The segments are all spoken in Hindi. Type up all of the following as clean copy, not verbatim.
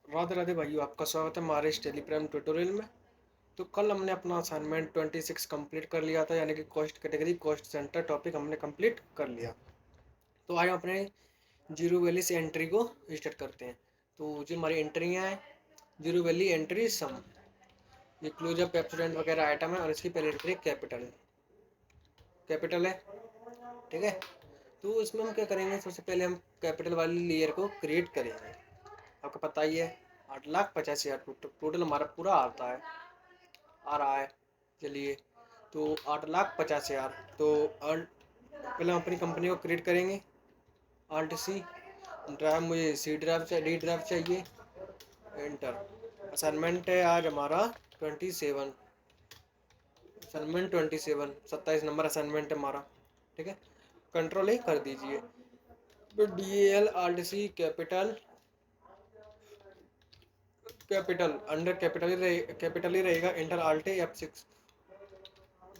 राधे राधे भाइयों, आपका स्वागत है हमारे इस टेलीग्राम ट्यूटोरियल में। तो कल हमने अपना असाइनमेंट 26 कंप्लीट कर लिया था, यानी कि cost category cost centre topic हमने कंप्लीट कर लिया। तो आज हम अपने जीरो वैली से एंट्री को स्टार्ट करते हैं। तो जो हमारी एंट्रियाँ हैं, जीरो वैली एंट्री सम, ये क्लोजअप एब्सोल्यूट वगैरह आइटम है और इसकी पहली एंट्री कैपिटल कैपिटल है। ठीक है, तो इसमें हम क्या करेंगे, सबसे पहले हम कैपिटल वाली लेयर को क्रिएट करेंगे। आपको पता ही है 8,85,000 टोटल हमारा पूरा आता है, आ रहा है। चलिए, तो 8,50,000। तो पहले हम अपनी कंपनी को क्रिएट करेंगे। आल्ट सी ड्राइव, मुझे सी ड्राइव चाहिए, डी ड्राइव चाहिए, एंटर। असाइनमेंट है आज हमारा 27, असाइनमेंट 27, 27 नंबर असाइनमेंट है हमारा। ठीक है, कंट्रोल ही कर दीजिए। तो डी एल आल्ट सी कैपिटल, कैपिटल अंडर कैपिटल ही रहेगा, enter alt F6।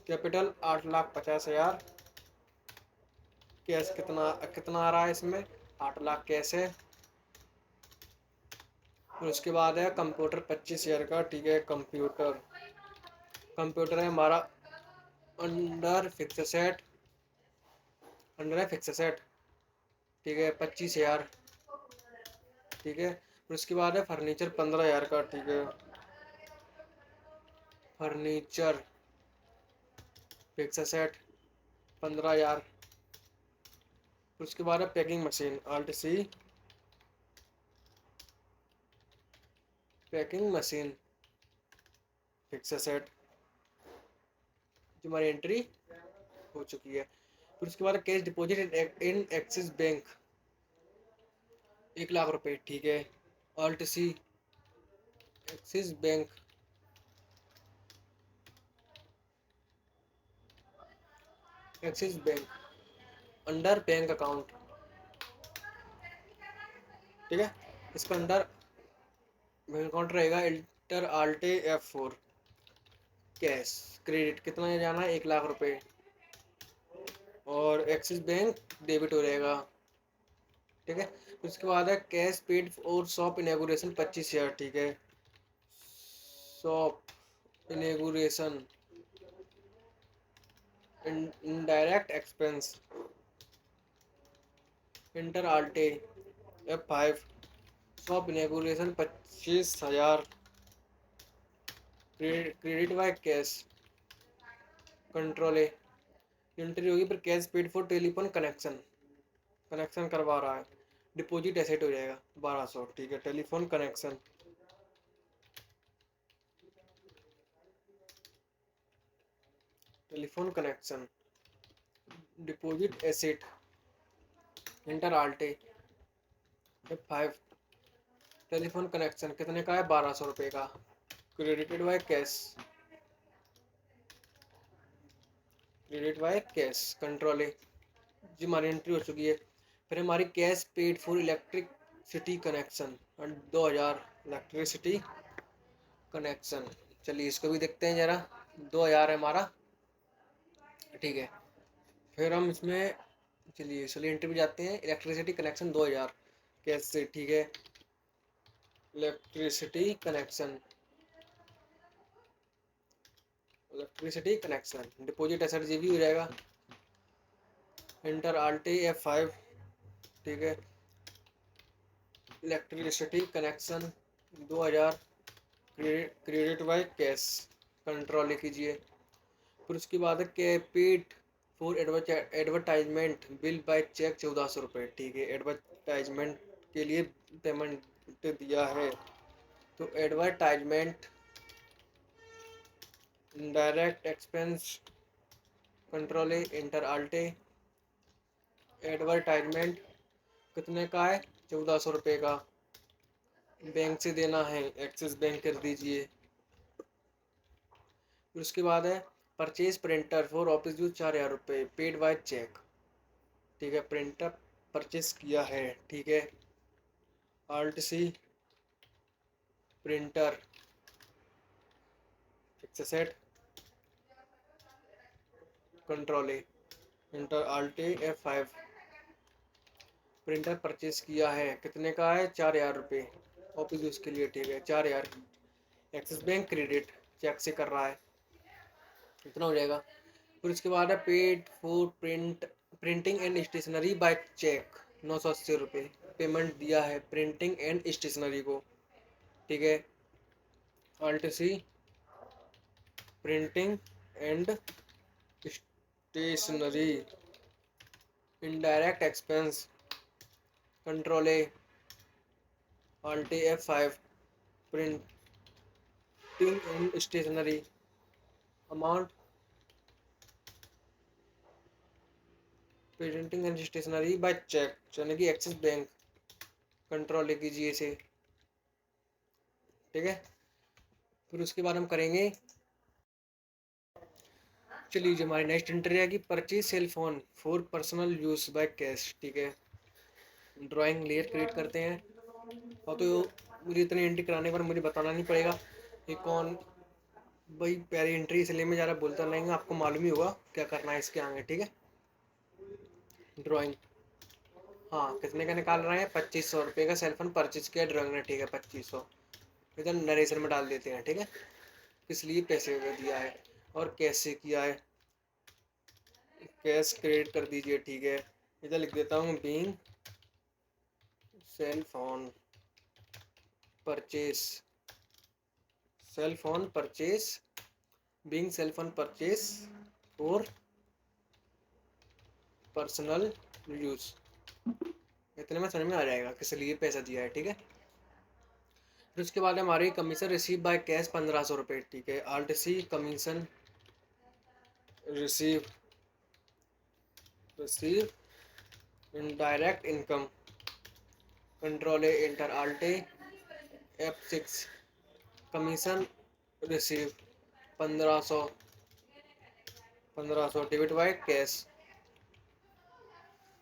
Capital 8,50,000। Cash कितना कितना आ रहा है इसमें, 8 लाख कैश है। और उसके बाद है कंप्यूटर 25,000 का। ठीक है, कंप्यूटर कंप्यूटर है हमारा अंडर फिक्स सेट, अंडर है फिक्स सेट। ठीक है, 25,000। ठीक है, फिर उसके बाद है फर्नीचर 15,000 का। ठीक है, फर्नीचर फिक्स सेट 15,000। फिर उसके बाद है packing machine, alt C packing machine fixed asset, जो हमारी एंट्री हो चुकी है। फिर उसके बाद cash deposit in Axis bank 1 lakh रुपए। ठीक है, alt C Axis bank, Axis bank under bank account. ठीक है, इसका अंडर बैंक अकाउंट रहेगा, enter alt F4। Cash credit कितना जाना है, 1 लाख रुपए, और एक्सिस बैंक डेबिट हो रहेगा। ठीक है, उसके बाद है कैश पेड और शॉप इनॉग्रेशन 25,000। ठीक है, shop inauguration indirect expense, enter alt F5। Shop inauguration 25,000। Credit by cash, control A, entry होगी पर cash paid for telephone connection, connection करवा रहा है। डिपॉजिट एसेट हो जाएगा 1,200। ठीक है, telephone connection, telephone connection deposit asset, enter alt F5। Telephone connection कितने का है, 1,200 रुपये का। Credited by cash, credit by cash, control A, जी हमारी एंट्री हो चुकी है। फिर हमारी cash paid for electricity connection 2,000, electricity connection. चलिए इसको भी देखते हैं जरा, 2,000 है हमारा। ठीक है, फिर हम इसमें चलिए एंट्री पे जाते हैं। इलेक्ट्रिसिटी कनेक्शन 2,000 कैश से। ठीक है, electricity connection, electricity connection deposit asset जी भी हो जाएगा, इंटर आल्टे F5। ठीक है, electricity connection 2,000, credit by cash, control कीजिए। फिर उसके बाद है कैपिट for advertisement bill by cheque 1,400 रुपये। ठीक है, एडवर्टाइजमेंट के लिए पेमेंट दिया है। तो advertisement direct expense, control enter alt. Advertisement कितने का है, 1,400 रुपये का। बैंक से देना है, एक्सिस बैंक कर दीजिए। फिर उसके बाद है purchase printer for office use 4,000 रुपये, पेड बाय चेक। ठीक है, प्रिंटर परचेज किया है। ठीक है, alt C printer fixed asset, control A, enter alt F5। Printer purchase किया है, कितने का है, 4,000 रुपये। ऑफिस यूज़ के लिए, ठीक है 4,000। एक्सिस बैंक क्रेडिट चेक से कर रहा है, इतना हो जाएगा। फिर उसके बाद है paid for printing and stationery by cheque, 980 रुपये पेमेंट दिया है प्रिंटिंग एंड स्टेशनरी को, ठीक है। Alt C printing and stationery, indirect expense, control A, alt F5 printing and stationery, amount printing and stationery by cheque यानी कि एक्सिस बैंक, कंट्रोल ए कीजिए इसे, ठीक है। फिर उसके बाद हम करेंगे, चलिए जो हमारी नेक्स्ट एंट्री आएगी purchase cell phone for personal use by cash, ठीक है। ड्राइंग लेयर क्रिएट करते हैं, और तो मुझे इतनी एंट्री कराने पर मुझे बताना नहीं पड़ेगा ये कौन, भाई पहली एंट्री इसलिए मैं ज़्यादा बोलता नहीं हूँ, आपको मालूम ही होगा क्या करना है इसके आगे, ठीक है। ड्राइंग, हाँ कितने का निकाल रहे हैं, 2500 रुपये का सेलफोन परचेज किया ड्राइंग ने, ठीक है 2500, इधर नरेशन में डाल देते हैं, ठीक है, किस लिए पैसे दिया है और कैसे किया है, कैश क्रेडिट कर दीजिए, ठीक है। इधर लिख देता हूँ being cell phone purchase, cell phone purchase, being cell phone purchase for personal use, इतने में समझ में आ जाएगा किस लिए पैसा दिया है, ठीक है। फिर उसके बाद हमारी कमीशन रिसीव बाय कैश 1500 रुपये, ठीक है। Alt C commission receive, receive indirect income, control A enter, alt F6 commission receive 1500, 1500 debit by cash,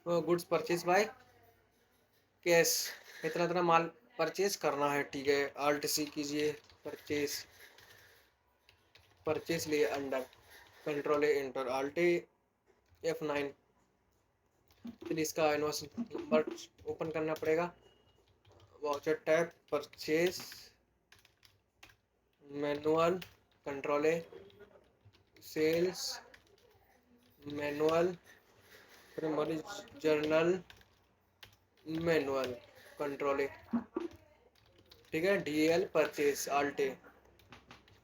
goods purchase by cash, इतना इतना माल परचेज करना है, ठीक है। आल्ट सी कीजिए परचेज, परचेज लिए under, control A enter, alt F9, फिर इसका इनवॉइस नंबर ओपन करना पड़ेगा, voucher tab, purchase manual, control A, sales manual, फिर हमारी जर्नल मैनुअल, कंट्रोल ए, ठीक है। DL purchase alt A,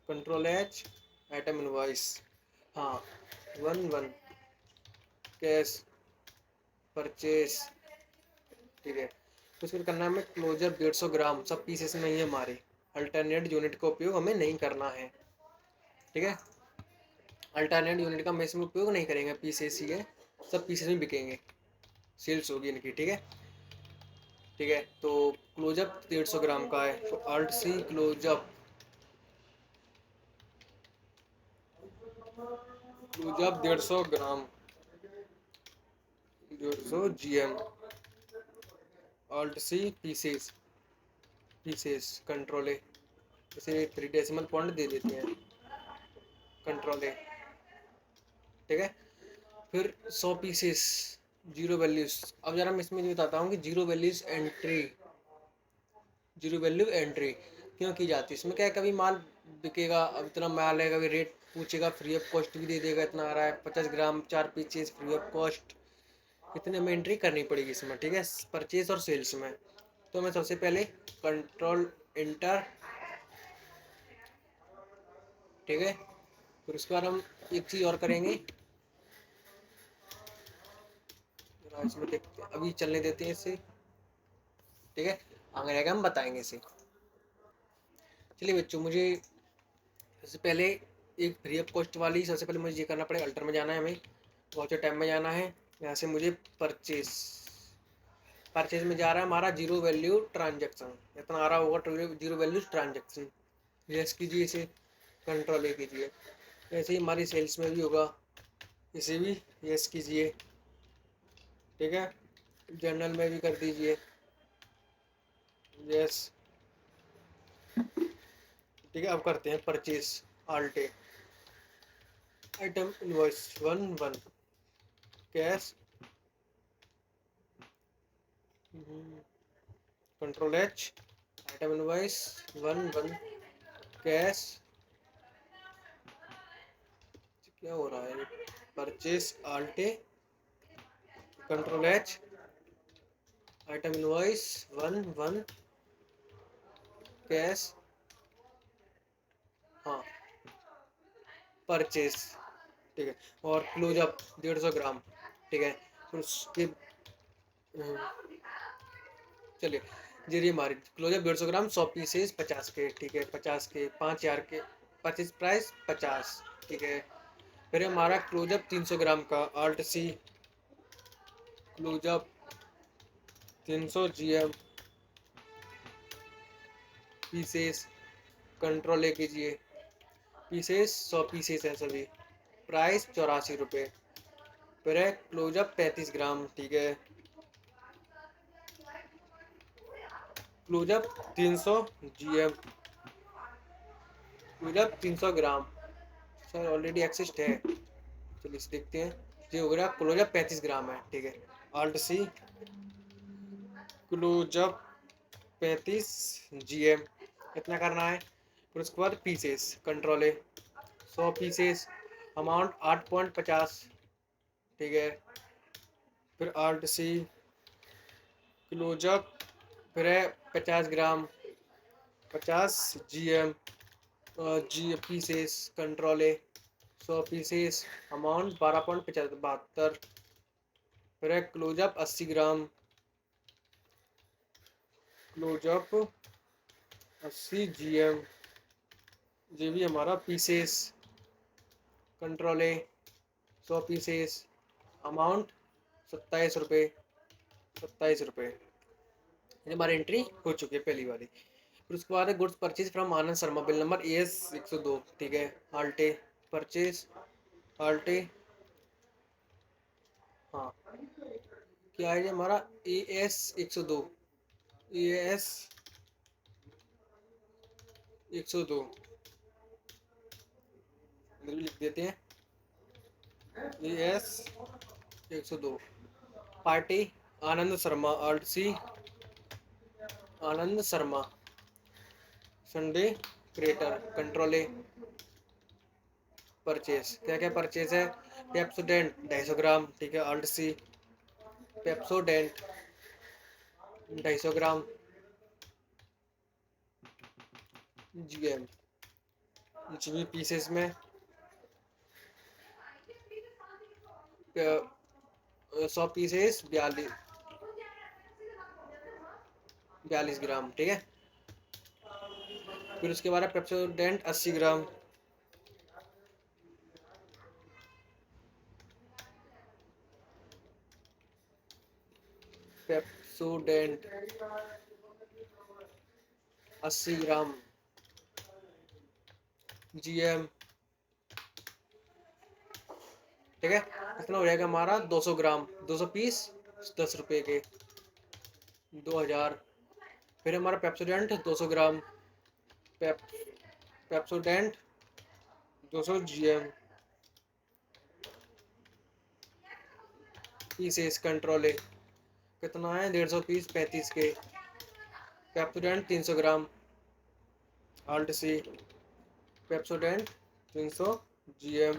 control H, item invoice, हाँ 11 कैश परचेज, ठीक है। तो फिर करना है हमें क्लोजर 150 ग्राम, सब पीसेस नहीं है हमारे, अल्टरनेट यूनिट का उपयोग हमें नहीं करना है, ठीक है। अल्टरनेट यूनिट का हम इसमें उपयोग नहीं करेंगे, पीसेस ही है, सब पीसेस में बिकेंगे, सेल्स होगी इनकी, ठीक है, ठीक है। तो क्लोजअप 150 ग्राम का है, तो alt C Closeup, Closeup 150 gram, 150 GM, alt C pieces, pieces control A, इसे 3 डेसिमल पॉइंट दे देते हैं, कंट्रोल ए, ठीक है। फिर 100 पीसेस, जीरो वैल्यूज, अब जरा मैं इसमें बताता हूँ कि zero values entry, zero value entry क्यों की जाती है, इसमें क्या है कभी माल बिकेगा, अब इतना माल है, कभी रेट पूछेगा, फ्री ऑफ कॉस्ट भी दे देगा, इतना आ रहा है 50 ग्राम 4 पीसेस फ्री ऑफ कॉस्ट, इतने में एंट्री करनी पड़ेगी इसमें, ठीक है, परचेज और सेल्स में। तो मैं सबसे पहले कंट्रोल इंटर, ठीक है। फिर उसके बाद हम एक चीज़ और करेंगे, इसमें देखते हैं, अभी चलने देते हैं इसे, ठीक है, आगे जाकर हम बताएंगे इसे। चलिए बच्चों, मुझे सबसे पहले एक फ्री ऑफ कॉस्ट वाली, सबसे पहले मुझे ये करना पड़ेगा, अल्टर में जाना है हमें, वाउचर टैब में जाना है, यहाँ से मुझे परचेज, परचेज में जा रहा है हमारा जीरो वैल्यू ट्रांजेक्शन, इतना आ रहा होगा जीरो वैल्यू ट्रांजेक्शन, यस कीजिए इसे, कंट्रोल ए कीजिए, ऐसे ही हमारी सेल्स में भी होगा, इसे भी यस कीजिए, ठीक है। जर्नल में भी कर दीजिए यस, ठीक है। अब करते हैं purchase, alt, item invoice 11 cash, control H, item invoice 1 1 cash, क्या हो रहा है, purchase alt control H, item invoice 1 1 cash, हाँ परचेस, ठीक है। और क्लोजअप 150 ग्राम, ठीक है। फिर उसके चलिए जी हमारी क्लोजअप 150 ग्राम 100 पीसेस 50 के, ठीक है। 50 के 5000 के, परचेज प्राइस 50, ठीक है। फिर हमारा क्लोजअप 300 ग्राम का आल्ट सी क्लोजअप 300 GM पीसेस, कंट्रोल ले कीजिए, पीसेस 100 पीसेस हैं सभी, प्राइस 84 रुपये। फिर है क्लोजअप 35 ग्राम, ठीक है। क्लोजअप 300 GM, क्लोजअप 300 ग्राम, सर ऑलरेडी एक्सिस्ट है, चलिए इसे देखते हैं। ये हो गया क्लोजअप 35 ग्राम है, ठीक है। आल्ट सी क्लोजअप 35 GM, इतना करना है। फिर उसके बाद पीसेस, कंट्रोल है 100 पीसेस, अमाउंट 8.50, ठीक है। फिर आल्ट सी क्लोजअप, फिर है 50 ग्राम 50 GM जी पीसेस, कंट्रोल है 100 पीसेस, अमाउंट 12.72। फिर है क्लोजअप 80 ग्राम, क्लोजअप 80 GM, ये भी हमारा पीसेस, कंट्रोल है 100 पीसेस, अमाउंट 27 रुपये, 27 रुपये। ये हमारी एंट्री हो चुकी है पहली वाली। फिर उसके बाद है goods purchase from Anand Sharma, bill number AS 102, ठीक है। आल्टे परचेज, आल्टे, हाँ क्या है ये हमारा AS 102, AS 102 लिख देते हैं, AS 102। Party Anand Sharma, alt C Anand Sharma, sundry creditor, control A, purchase, क्या क्या परचेज है। पेप्सोडेंट 250 ग्राम, ठीक है। Alt C Pepsodent 250 gram GM, GB pieces में 100 पीसेस 42 ग्राम, ठीक है। फिर उसके बाद पेप्सोडेंट 80 ग्राम, पेप्सोडेंट 80 ग्राम GM, ठीक है। इतना हो जाएगा हमारा 200 ग्राम, 200 पीस 10 रुपये के, 2000। फिर हमारा पेप्सोडेंट 200 ग्राम, पेप पेप्सोडेंट 200 GM पीसेस, कंट्रोल है कितना है 150 पीस 35 के। पेप्सोडेंट 300 ग्राम, alt C Pepsodent 300 GM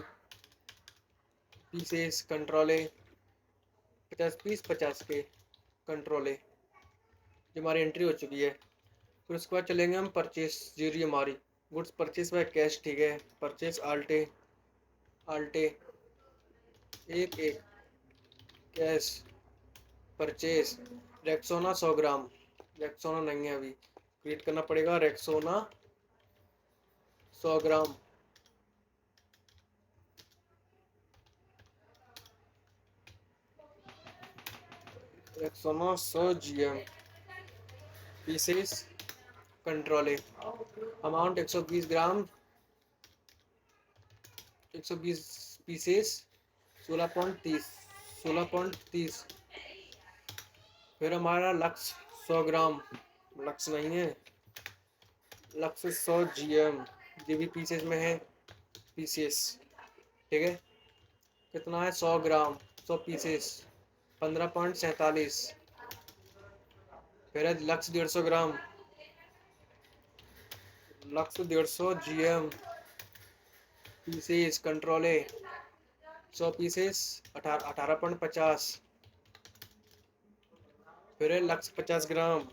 pieces, control है 50 पीस 50 के, कंट्रोल है। ये हमारी एंट्री हो चुकी है। फिर उसके बाद चलेंगे हम परचेस, जी रही हमारी गुड्स परचेस बाय कैश, ठीक है। परचेस आल्टे, आल्टे 1 1 कैश, परचेस रेक्सोना 100 ग्राम, रेक्सोना नहीं है अभी, क्रिएट करना पड़ेगा। रेक्सोना 100 ग्राम, रेक्सोना 100 GM पीसेस, कंट्रोल है अमाउंट 120 ग्राम, 120 पीसेस 16.30, 16.30। फिर हमारा लक्स 100 ग्राम, लक्स नहीं है, लक्स 100 GM, ये भी पीसेस में है, पीसेस, ठीक है। कितना है 100 ग्राम, 100 पीसेस 15.47। फिर है Lux 150 gram, Lux 150 GM pieces control A 100 pieces 18.50। फिर है Lux 50 gram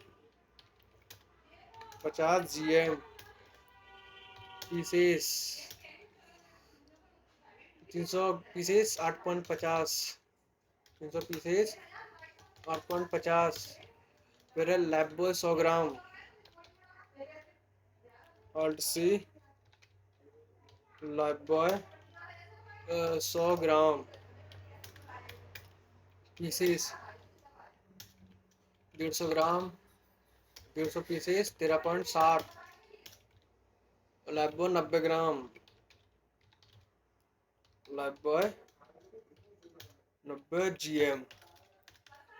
50 GM pieces 300 pieces 8.50। 300 pieces 8.50। फिर है लैबो 100 gram Alt C Lifebuoy 100 gram pieces 150 gram 150 pieces 13.60। Lifebuoy 90 gram Lifebuoy 90 GM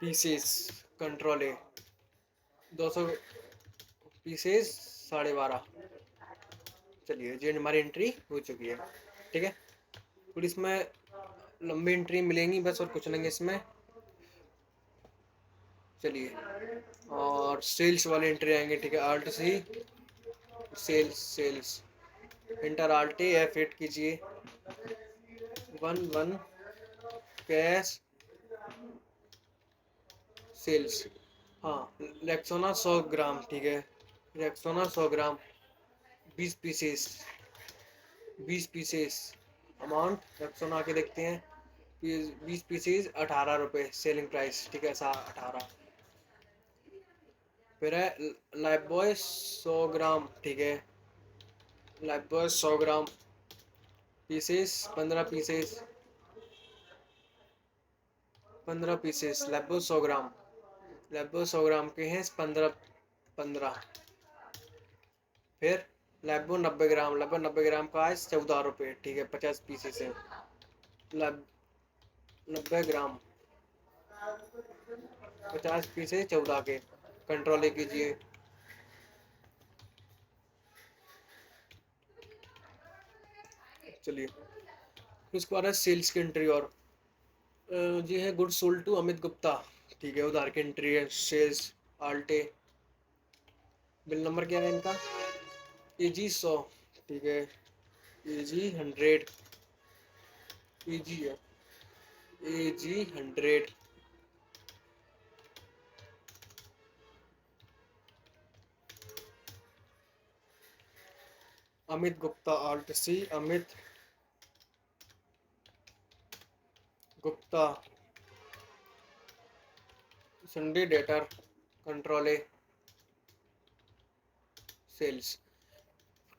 pieces control A 200 pieces 12.5। चलिए जी हमारी एंट्री हो चुकी है। ठीक है, फिर इसमें लंबी एंट्री मिलेंगी बस और कुछ नहीं इसमें। चलिए और सेल्स वाली एंट्री आएंगे। ठीक है, alt C sales sales enter Alt F8 कीजिए 1 कैश सेल्स। हाँ, रेक्सोना 100 ग्राम। ठीक है, Rexona 100 gram 20 pieces 20 pieces amount Rexona के देखते हैं। 20 पीसेस 18 रुपये सेलिंग प्राइस। ठीक है, 18। फिर है लाइफबॉय 100 ग्राम। ठीक है, Lifebuoy 100 gram pieces 15 pieces 15 pieces Lifebuoy 100 ग्राम। लाइफबॉय 100 ग्राम के हैं 15। फिर लाइफबॉय 90 ग्राम। लाइफबॉय 90 ग्राम का है 14 रुपये। ठीक है, 50 पीसेस है। 90 ग्राम 50 पीसेस 14 के कंट्रोल कीजिए। चलिए उसके बाद है सेल्स की एंट्री। और जी है good sold to Amit Gupta. ठीक है, उधार की एंट्री है सेल्स आल्टे। बिल नंबर क्या है इनका AG 100। ठीक है, AG 100 AG है AG 100। Amit Gupta alt C Amit Gupta sundry debtor control A sales.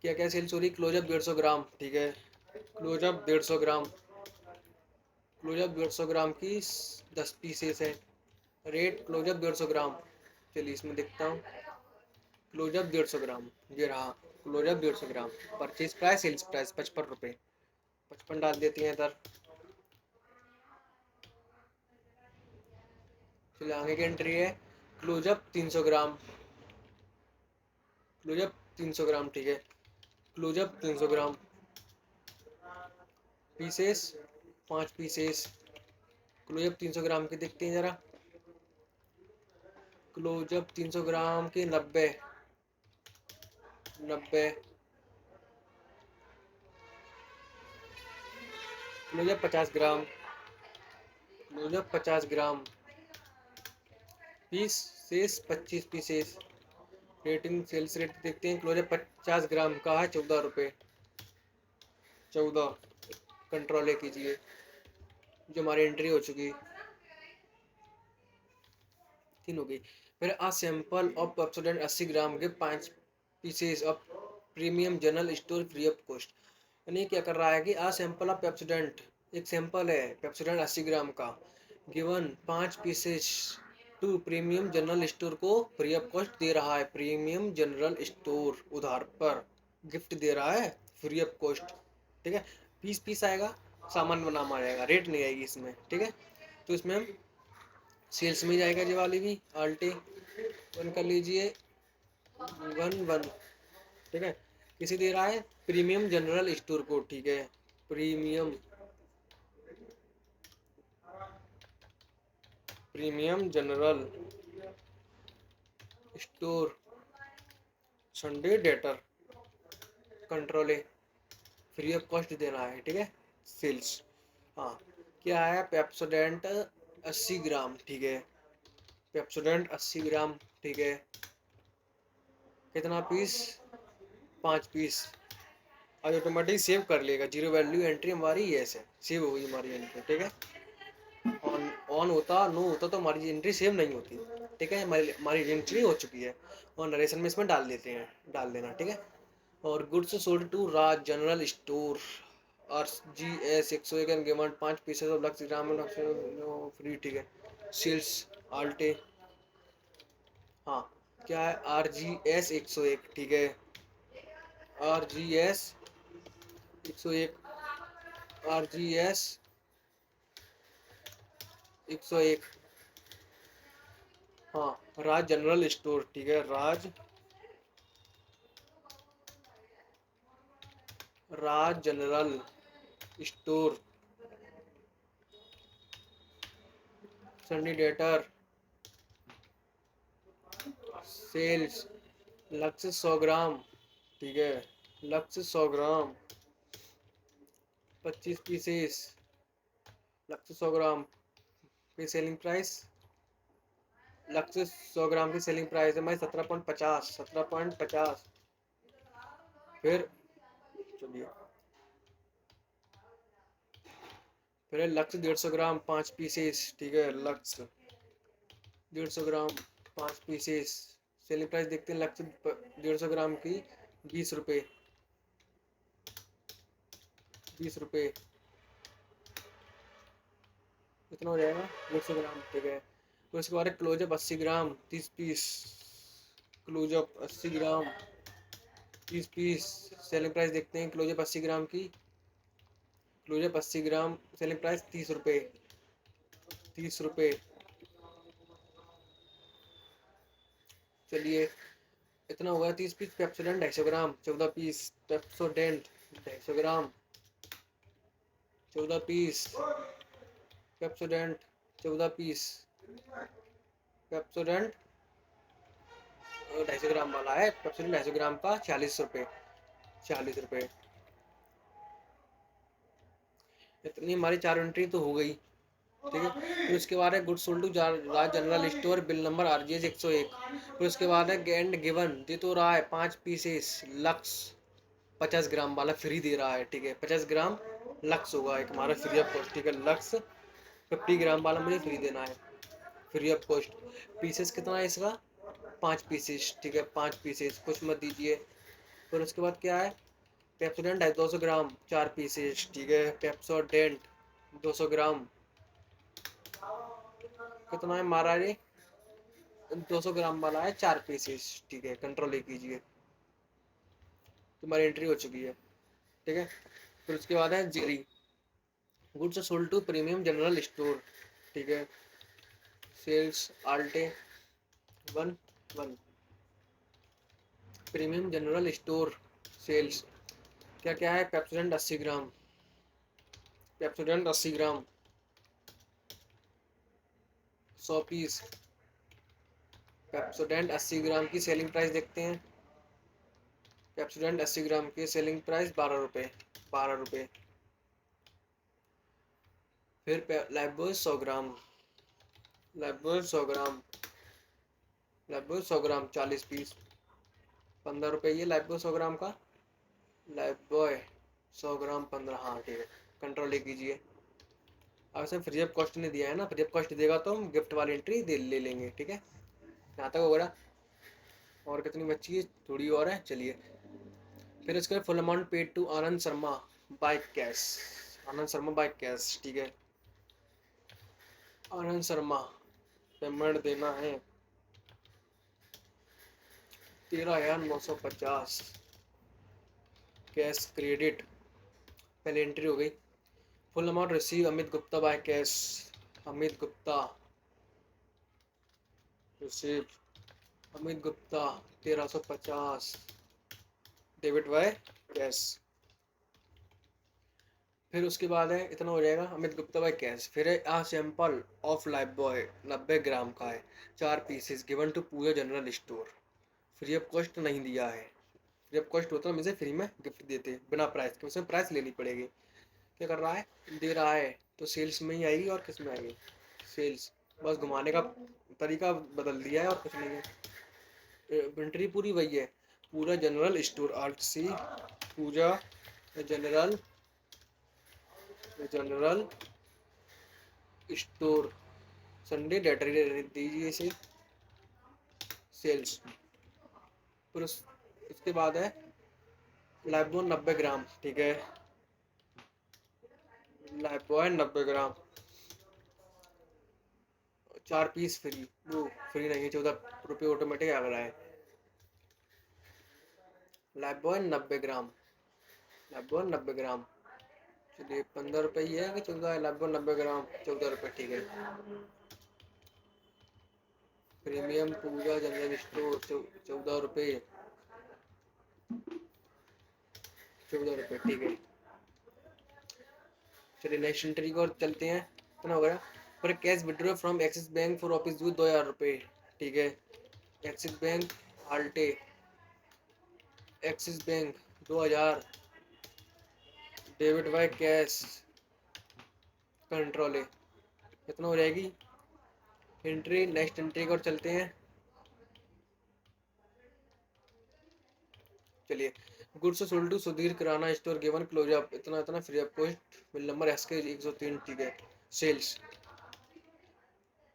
क्या क्या सेल्स हो रही? Closeup 150 gram. ठीक है, क्लोजअप 150 ग्राम क्लोजअप 150 ग्राम की 10 पीसेस है। रेट क्लोजअप 150 ग्राम। चलिए इसमें देखता हूँ। क्लोजअप 150 ग्राम ये रहा। क्लोजअप 150 ग्राम परचेज प्राइस सेल्स प्राइस 55 रुपये। 55 डाल देती हैं इधर। चलिए आगे की एंट्री है क्लोजअप 300 ग्राम। Close up 300 gram. ठीक है, Closeup 300 gram pieces 5 pieces. Closeup 300 gram की देखते हैं जरा। क्लोजअप 300 ग्राम की 90 Closeup 50 gram. Closeup 50 gram pieces 25 pieces. Rating sales rate देखते हैं। क्लोजअप 50 ग्राम का है 14 रुपये। 14 कंट्रोल कीजिए जो हमारी एंट्री हो चुकी 3 हो गई। फिर आ सैंपल ऑफ पेप्सोडेंट 80 ग्राम के 5 pieces of premium general store free of cost. यानी क्या कर रहा है कि आ सैंपल ऑफ पेप्सोडेंट एक सैंपल है पेप्सोडेंट 80 ग्राम का given 5 pieces to premium general store को फ्री ऑफ कॉस्ट दे रहा है। प्रीमियम जनरल स्टोर उधार पर गिफ्ट दे रहा है फ्री ऑफ कॉस्ट। ठीक है, पीस पीस आएगा, सामान का नाम आ जाएगा, रेट नहीं आएगी इसमें। ठीक है, तो इसमें हम सेल्स में जाएगा ये वाली भी आल्टे 1 कर लीजिए 1 ठीक है, किसे दे रहा है? प्रीमियम जनरल स्टोर को। ठीक है, premium premium general store Sunday debtor control A, free of cost देना है, ठीक है। सेल्स, हाँ, क्या है, पेप्सोडेंट 80 ग्राम, ठीक है, पेप्सोडेंट 80 ग्राम, ठीक है, कितना पीस, 5 पीस। आज ऑटोमेटिक सेव कर लेगा, जीरो वैल्यू एंट्री हमारी ये ऐसे सेव हो गई हमारी एंट्री, ठीक है। ऑन ऑन होता नो होता तो हमारी एंट्री सेव नहीं होती, ठीक है, हमारी एंट्री हो चुकी है। और नरेशन में इसमें डाल देते हैं, डाल देना, ठीक है। और goods sold to Raj general store RGS 101 and given 5 pieces of Lux gram free, ठीक है। सेल्स आल्टे, हाँ, क्या है, RGS 101, ठीक है, RGS 101, RGS 101, हाँ, राज जनरल स्टोर, ठीक है, Raj general store, सैनिडेटर, sales lux 100 gram, ठीक है, लक्स 100 ग्राम, 25 पीसेस, लक्स 100 ग्राम की सेलिंग प्राइस, लक्स 100 ग्राम की सेलिंग प्राइस है भाई 17.50, 17.50। फिर चलिए, फिर है लक्स 150 ग्राम 5 पीसेस, ठीक है, लक्स 150 ग्राम 5 पीसेस, सेलिंग प्राइस देखते हैं, लक्स 150 ग्राम की 20 रुपये, 20 रुपये, कितना हो जाएगा, 150 ग्राम, ठीक है। तो उसके बाद क्लोजअप 80 ग्राम 30 पीस, क्लोजअप 80 ग्राम 30 पीस, सेलिंग प्राइस देखते हैं, क्लोजअप 80 ग्राम की, क्लोजअप 80 ग्राम, सेलिंग प्राइस 30 रुपये, 30 रुपये। चलिए, इतना होगा, 30 पीस पेप्सोडेंट 250 ग्राम, 14 पीस पेप्सोडेंट 250 ग्राम, 14 पीस पेप्सोडेंट, 14 पीस पेप्सोडेंट, 250 ग्राम वाला है पेप्सोडेंट, 250 ग्राम का 46 रुपये, 46 रुपये। इतनी हमारी 4 एंट्री तो हो गई, ठीक है। फिर उसके बाद है good sold to Raj general store, bill number RGS 101। फिर उसके बाद है एंड गिवन, दे तो रहा है 5 पीसेस लक्स 50 ग्राम वाला फ्री दे रहा है, ठीक है, 50 ग्राम लक्स होगा एक हमारा फ्री ऑफ कॉस्ट, ठीक है, लक्स 50 ग्राम वाला मुझे फ्री देना है, फ्री ऑफ कॉस्ट। पीसेस कितना है इसका, 5 पीसेस, ठीक है, 5 पीसेस, कुछ मत दीजिए। फिर उसके बाद क्या है, पेप्सोडेंट है 200 ग्राम 4 पीसेस, ठीक है, पेप्सोडेंट 200 ग्राम, कितना है हमारा ये, 200 ग्राम वाला है 4 पीसेस, ठीक है, कंट्रोल ही कीजिए, तुम्हारी एंट्री हो चुकी है, ठीक है। फिर उसके बाद है जेरी, goods sold to premium general store, ठीक है, sales Alt 1 1, premium general store sales, क्या क्या है, Pepsodent 80 gram, Pepsodent 80 gram 100 piece, Pepsodent 80 gram की सेलिंग प्राइस देखते हैं, पेप्सोडेंट 80 ग्राम की सेलिंग प्राइस 12 रुपये, 12 रुपये। फिर लाइफबॉय 100 ग्राम, लाइफबॉय 100 ग्राम, लाइफबॉय 100 ग्राम 40 पीस, 15 रुपये, ये लाइफबॉय 100 ग्राम का, लाइफबॉय 100 ग्राम 15, हाँ, ठीक है, कंट्रोल ले कीजिए। अब इसमें फ्री ऑफ कॉस्ट नहीं दिया है ना, फ्री ऑफ कॉस्ट देगा तो हम गिफ्ट वाली एंट्री ले लेंगे, ठीक है, यहाँ तक होगा। और कितनी बची है, थोड़ी और है, चलिए। फिर इसका full amount paid to Anand Sharma by cash, Anand Sharma by cash, ठीक है, आनंद शर्मा पेमेंट देना है 13,950, कैश क्रेडिट, पहले एंट्री हो गई। Full amount receive Amit Gupta by cash, Amit Gupta receive, Amit Gupta 1350, debit by cash. फिर उसके बाद है, इतना हो जाएगा अमित गुप्ता बाय कैश। फिर है आ sample of Lifebuoy 90 gram का है, 4 pieces given to Pooja general store, free of cost नहीं दिया है, फ्री ऑफ कॉस्ट होता है, मुझे फ्री में गिफ्ट देते हैं बिना प्राइस के, उसमें प्राइस लेनी पड़ेगी। क्या कर रहा है, दे रहा है, तो सेल्स में ही आएगी और किस में आएगी, सेल्स। बस घुमाने का तरीका बदल दिया है और कुछ नहीं है। इन्वेंट्री पूरी वही है, पूरा जनरल स्टोर आर्ट सी, पूजा general general store Sunday dietary दीजिए इसे सेल्स। फिर उसके बाद है लाइबोन 90 ग्राम, ठीक है, लाइबॉय 90 ग्राम, 4 पीस फ्री, वो फ्री नहीं है, 14 रुपये ऑटोमेटिक आ रहा है। लाइबॉय 90 ग्राम, लाइबॉय 90 ग्राम, चलिए 15 रुपये ही है कि 14 है, लाइबॉय 90 ग्राम 14 रुपये, ठीक है। प्रीमियम पूजा जनरल स्टोर 14 रुपये, 14 रुपये, ठीक है। चलिए नेक्स्ट एंट्री को और चलते हैं, कितना हो गया। पर cash withdraw from Axis bank for office use 2000 रुपये, ठीक है। Axis bank Alt, Axis bank 2000, debit by cash control है, कितना हो जाएगी एंट्री। नेक्स्ट एंट्री को और चलते हैं, चलिए। Goods sold to Sudhir Kirana store given Closeup, इतना इतना free of cost, bill number S K 103, ठीक है। सेल्स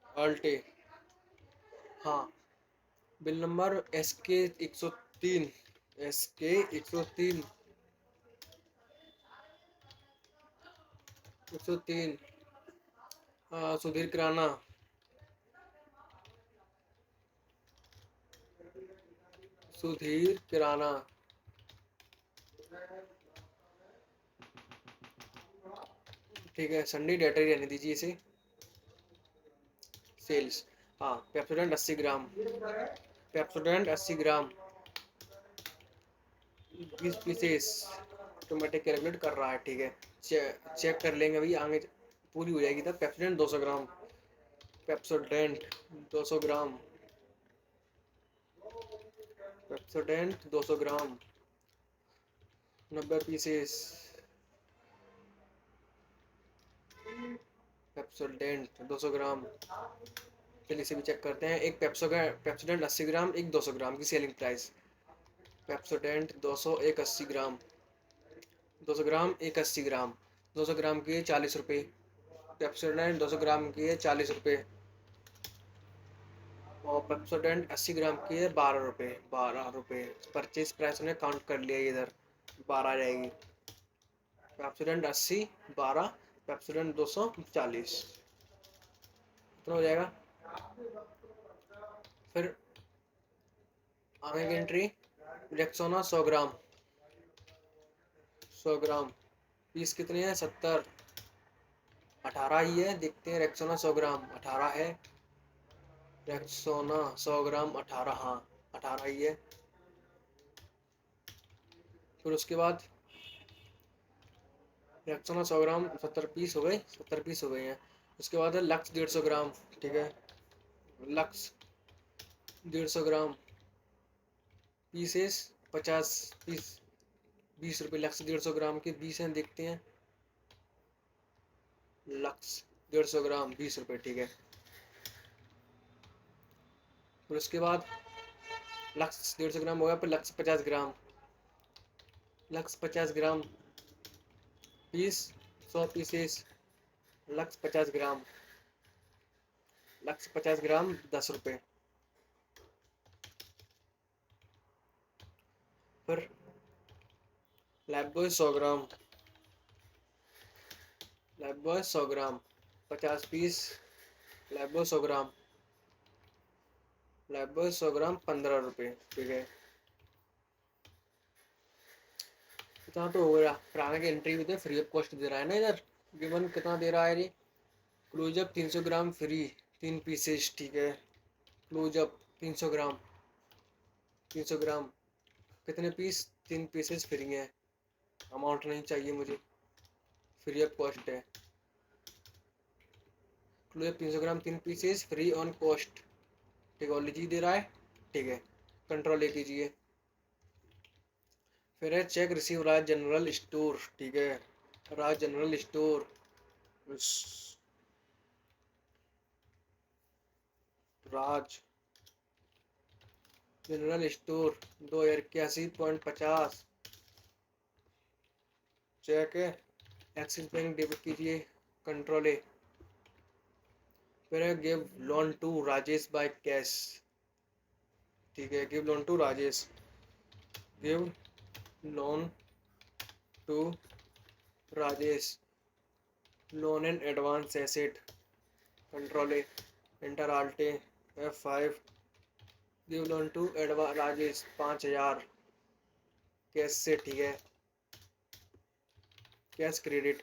अल्टे, हाँ, bill number S K 103, S K 103, 103, Sudhir किराना, सुधीर किराना, ठीक है। संडे डेटा रहने दीजिए इसे सेल्स। हाँ, पेप्सोडेंट 80 ग्राम, पेप्सोडेंट 80 ग्राम, 20 पीसेस, ऑटोमेटिक कैलकुलेट कर रहा है, ठीक है। चेक कर लेंगे अभी आगे पूरी हो जाएगी तब। पेप्सोडेंट 200 ग्राम, पेप्सोडेंट 200 ग्राम, पेप्सोडेंट 200 ग्राम, 90 पीसेस, पेप्सोडेंट 200 ग्राम। चलिए इसे भी चेक करते हैं। एक पेप्सोडेंट 80 ग्राम, एक 200 ग्राम की सेलिंग प्राइस। पेप्सोडेंट 200, एक 80 ग्राम, 200 ग्राम, एक 80 ग्राम, 200 ग्राम की 40 रुपये। पेप्सोडेंट 200 ग्राम की है 40 रुपये, और पेप्सोडेंट 80 ग्राम की है 12 रुपये, 12 रुपये। परचेज प्राइस उन्हें काउंट कर लिया इधर, 12 आ जाएगी। पेप्सोडेंट 80, 12, पेप्सोडेंट 200, 40, इतना हो जाएगा। फिर आगे की एंट्री, रेक्सोना 100 ग्राम, 100 ग्राम, पीस कितने हैं 70, 18 ही है, देखते हैं। रेक्सोना 100 ग्राम 18 है, रेक्सोना 100 ग्राम 18, हाँ 18 ही है। फिर उसके बाद रेक्सोना 100 ग्राम 70 पीस हो गए, 70 पीस हो गए हैं। उसके बाद है लक्स 150 ग्राम, ठीक है। लक्स 150 ग्राम, पीसेस 50 पीस, 20 रुपये। लक्स 150 ग्राम के 20 हैं, देखते हैं। लक्स 150 ग्राम 20 रुपये, ठीक है। फिर उसके बाद लक्स 150 ग्राम हो गया, फिर लक्स 50 ग्राम, lux 50 gram, piece 100 pieces, lux 50 ग्राम, लक्स 50 ग्राम 10 रुपये। फिर लाइफबॉय 100 ग्राम, लाइफबॉय 100 ग्राम, 50 पीस, लाइफबॉय 100 ग्राम, लाइफबॉय 100 ग्राम 15 रुपये, ठीक है। इतना तो हो गया। फिर आगे की एंट्री भी तो फ्री ऑफ कॉस्ट दे रहा है ना इधर, गिवन कितना दे रहा है ये। क्लोजअप 300 ग्राम फ्री, 3 पीसेस, ठीक है। क्लोजअप 300 ग्राम, 300 ग्राम, कितने पीस, 3 पीसेस फ्री हैं, अमाउंट नहीं चाहिए मुझे, फ्री ऑफ कॉस्ट है। Closeup 300 gram 3 pieces free on cost, ठीक है। ओनली जी दे रहा है, ठीक है। कंट्रोल ले कीजिए, फिर है cheque receive Raj general store, ठीक है, Raj general store, Raj general store 2081.50 cheque है। एक्सिस बैंक डेबिट कीजिए, कंट्रोल ए। फिर है give loan to Rajesh by cash, ठीक है, give loan to Rajesh, give loan to Rajesh, loan and advance asset, control A, enter alt A, F5, give loan to Rajesh 5000 cash से, ठीक है, कैश क्रेडिट।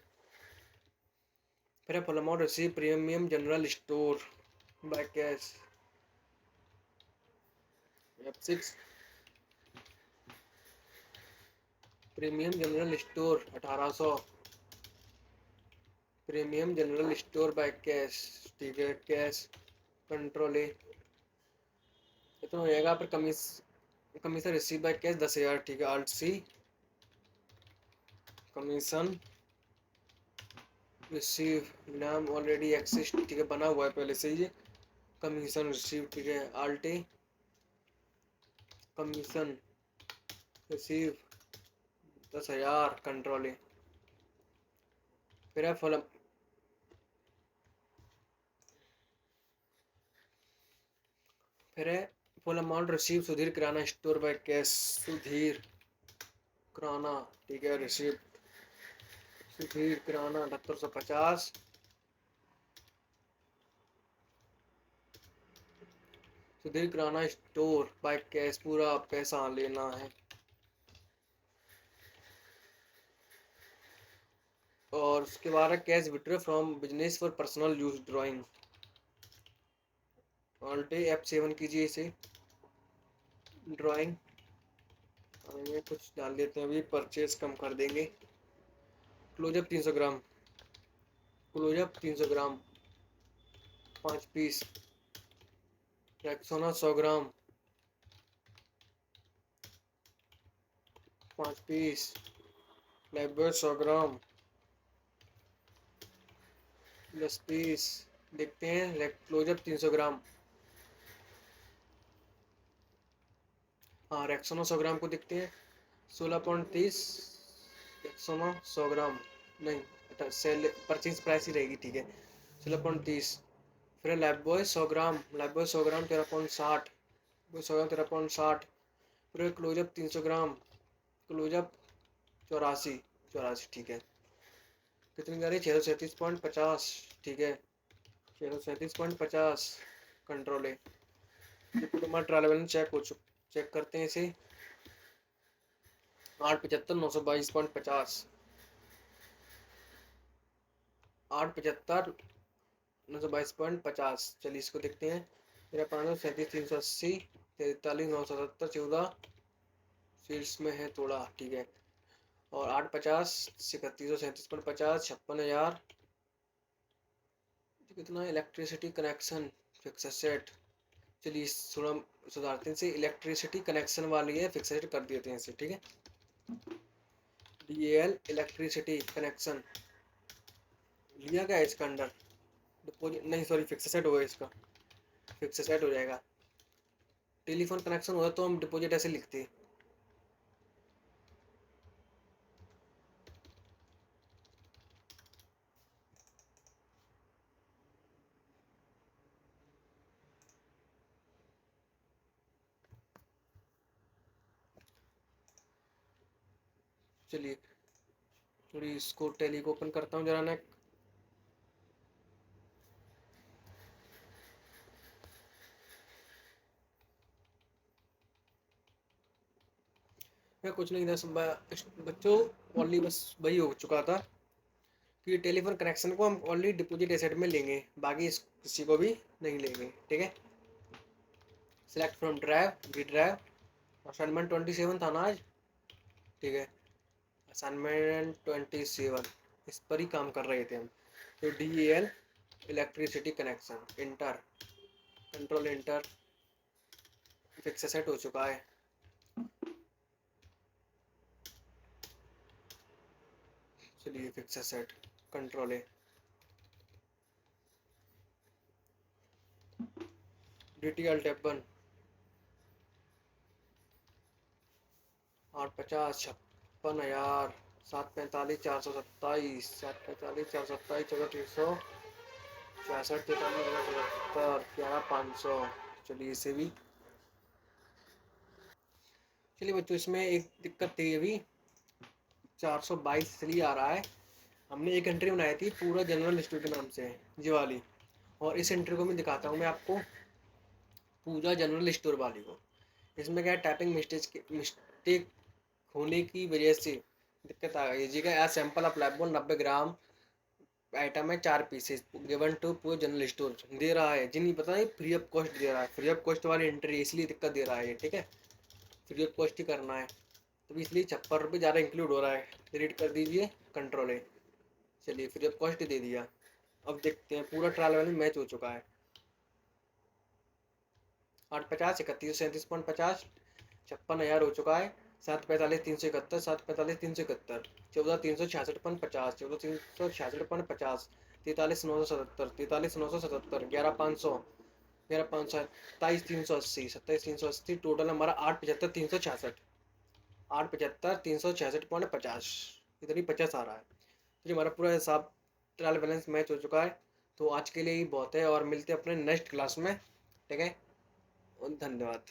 फिर full amount receive premium general store by cash, F6, premium general store 1800, premium general store by cash, ठीक है, कैश, कंट्रोल ए। इतना हो जाएगा। पर कमीशन रिसीव बाय कैश 10,000, ठीक है, आल्ट सी, कमीशन रिसीव नाम ऑलरेडी एक्सिस्ट, ठीक है, बना हुआ है पहले से ये, कमीशन रिसीव, ठीक है, Alt A, commission receive 10,000, control A. फिर है फुल, फिर है full amount receive Sudhir Kirana store by cash, Sudhir Kirana, ठीक है, receive Sudhir Kirana 7850, Sudhir Kirana store by cash, पूरा पैसा लेना है। और उसके बाद है cash withdraw from business for personal use drawing, Alt F7 कीजिए इसे, ड्राइंग में कुछ डाल देते हैं, अभी परचेज कम कर देंगे। क्लोजअप 300 ग्राम, क्लोजअप 300 ग्राम 5 पीस, रेक्सोना 100 ग्राम 5 पीस, लाइफबॉय 100 ग्राम 10 पीस। देखते हैं क्लोजअप 300 ग्राम, हाँ रेक्सोना 100 ग्राम को देखते हैं, 16.30, रेक्सोना 100 ग्राम, नहीं सेल परचेज प्राइस ही रहेगी, ठीक है, 16.30। फिर लाइफबॉय 100 ग्राम, लाइफबॉय 100 ग्राम 13.60, 100 ग्राम 13.60। फिर क्लोजअप 300 ग्राम, क्लोजअप 84, 84, ठीक है, कितनी जा रही है, 637.50, ठीक है, 637.50, कंट्रोल है। हमारा ट्रायल बैलेंस चेक हो चुका, चेक करते हैं इसे, 875 922.50, 875 922.50। चलिए इसको देखते हैं, मेरा 537 380 43 970 14 सीट्स में है थोड़ा, ठीक है, और 850 3137.50 56,000, कितना इलेक्ट्रिसिटी कनेक्शन फिक्स सेट। चलिए थोड़ा सुधारते हैं इसे, इलेक्ट्रिसिटी कनेक्शन वाली है, फिक्स सेट कर देते हैं इसे, ठीक है, DAL इलेक्ट्रिसिटी कनेक्शन लिया गया इसका अंडर, डिपोजिट नहीं, सॉरी फिक्स सेट होगा इसका, फिक्स सेट हो जाएगा। टेलीफोन कनेक्शन होता तो हम डिपॉजिट ऐसे लिखते, चलिए थोड़ी इसको टैली को ओपन करता हूँ जरा ना। मैं कुछ नहीं था बच्चों, ऑनली बस वही हो चुका था कि टेलीफोन कनेक्शन को हम ऑनली डिपॉजिट एसेट में लेंगे, बाकी किसी को भी नहीं लेंगे, ठीक है। Select from drive, V drive, assignment 27 था ना आज, ठीक है, असाइनमेंट 27 इस पर ही काम कर रहे थे हम। तो DAL electricity connection, inter, control inter, fix set हो चुका है। चलिए फिक्स सेट, कंट्रोल ए, DTL टैब 1, 850, 56,000, 745, 427, 745, 427, 14,366, 43,73, 11,500। चलिए इसे भी, चलिए बच्चों इसमें एक दिक्कत थी अभी, 422 इसलिए आ रहा है, हमने एक एंट्री बनाई थी पूरा जनरल स्टोर के नाम से, ये वाली, और इस एंट्री को मैं दिखाता हूँ मैं आपको पूरा जनरल स्टोर वाली को। इसमें क्या है, टाइपिंग मिस्टेक होने की वजह से दिक्कत आ गई जी का। एज सैंपल ऑफ लैबोन 90 ग्राम आइटम है, 4 पीसेस गिवन टू पूरे जनरल स्टोर दे रहा है, जिन्हें पता है फ्री ऑफ कॉस्ट दे रहा है, फ्री ऑफ कॉस्ट वाली एंट्री इसलिए दिक्कत दे रहा है ये, ठीक है, फ्री ऑफ कॉस्ट ही करना है, तो इसलिए 56 रुपये ज़्यादा इंक्लूड हो रहा है, डिलीट कर दीजिए, कंट्रोल है। चलिए फ्री ऑफ कॉस्ट दे दिया। अब देखते हैं पूरा ट्रायल वाली मैच हो चुका है, 850, 31, 37.50, 56,000 हो चुका है, 745, 371, 745, 371, 14,366.50, 14,366.50, 43,977, 43,977, 11,500, 11,500, 27,380, 27,380, टोटल हमारा 8,75,366, 8,75,366.50, इधर ही 50 आ रहा है। तो हमारा पूरा हिसाब ट्रायल बैलेंस मैच हो चुका है। तो आज के लिए ही बहुत है, और मिलते हैं अपने नेक्स्ट क्लास में, ठीक है, और धन्यवाद।